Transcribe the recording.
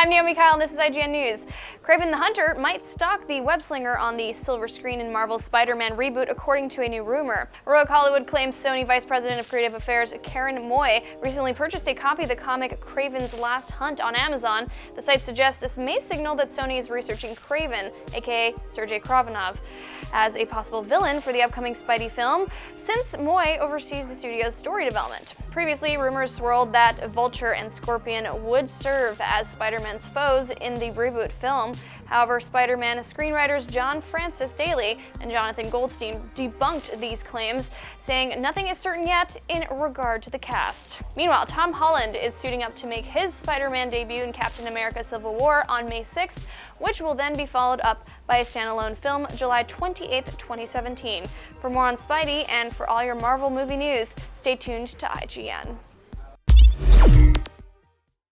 I'm Naomi Kyle and this is IGN News. Kraven the Hunter might stalk the web-slinger on the silver screen in Marvel's Spider-Man reboot, according to a new rumor. Rogue Hollywood claims Sony Vice President of Creative Affairs Karen Moy recently purchased a copy of the comic Kraven's Last Hunt on Amazon. The site suggests this may signal that Sony is researching Kraven, aka Sergei Kravenov, as a possible villain for the upcoming Spidey film, since Moy oversees the studio's story development. Previously, rumors swirled that Vulture and Scorpion would serve as Spider-Man's foes in the reboot film. However, Spider-Man screenwriters John Francis Daley and Jonathan Goldstein debunked these claims, saying nothing is certain yet in regard to the cast. Meanwhile, Tom Holland is suiting up to make his Spider-Man debut in Captain America: Civil War on May 6th, which will then be followed up by a standalone film July 28, 2017. For more on Spidey and for all your Marvel movie news, stay tuned to IGN.